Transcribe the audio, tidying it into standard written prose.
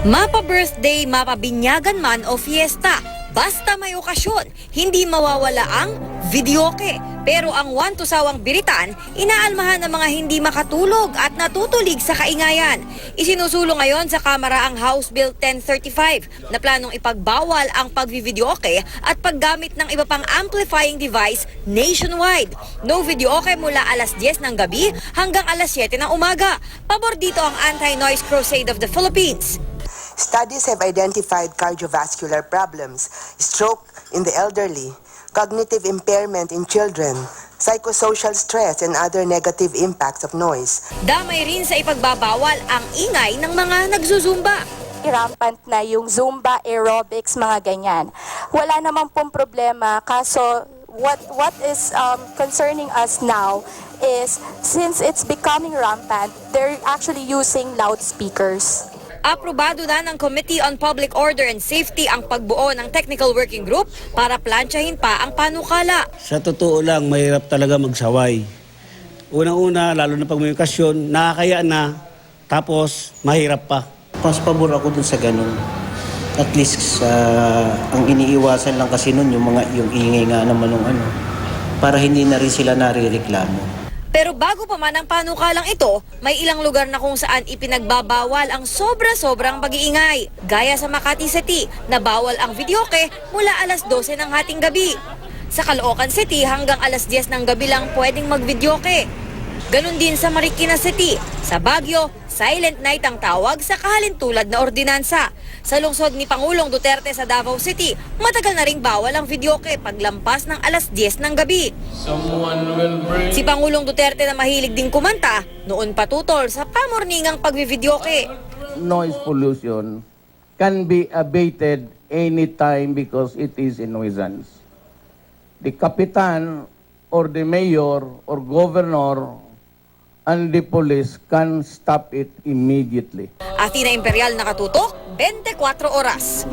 Mapa-birthday, mapabinyagan man o fiesta, basta may okasyon, hindi mawawala ang videoke. Pero ang wantusawang biritan, inaalmahan ng mga hindi makatulog at natutulig sa kaingayan. Isinusulong ngayon sa Kamara ang House Bill 1035 na planong ipagbawal ang pagvivideoke at paggamit ng iba pang amplifying device nationwide. No videoke mula alas 10 ng gabi hanggang alas 7 ng umaga. Pabor dito ang Anti-Noise Crusade of the Philippines. Studies have identified cardiovascular problems, stroke in the elderly, cognitive impairment in children, psychosocial stress, and other negative impacts of noise. Damay rin sa ipagbabawal ang ingay ng mga nagzuzumba. Rampant na yung Zumba, aerobics, mga ganyan. Wala naman pong problema, kaso what is concerning us now is since it's becoming rampant, they're actually using loudspeakers. Aprobado na ng Committee on Public Order and Safety ang pagbuo ng Technical Working Group para plansyahin pa ang panukala. Sa totoo lang, mahirap talaga magsaway. Unang-una, lalo na pag may okasyon, nakakaya na, tapos mahirap pa. Mas pabor ako dun sa ganun. At least ang iniiwasan lang kasi nun yung ingay nga naman ng para hindi na rin sila narireklamo. Pero bago pa man ang panukalang ito, may ilang lugar na kung saan ipinagbabawal ang sobra-sobrang pag-iingay. Gaya sa Makati City, na bawal ang videoke mula alas 12 ng hating gabi. Sa Caloocan City, hanggang alas 10 ng gabi lang pwedeng mag-videoke. Ganon din sa Marikina City. Sa Baguio, silent night ang tawag sa kahalintulad na ordinansa. Sa lungsod ni Pangulong Duterte sa Davao City, matagal na ring bawal ang videoke paglampas ng alas 10 ng gabi. Si Pangulong Duterte na mahilig din kumanta, noon patutol sa pamorningang pagvivideoke. Noise pollution can be abated anytime because it is a nuisance. The kapitan or the mayor or governor and the police can stop it immediately. Athena Imperial nakatutok, 24 oras.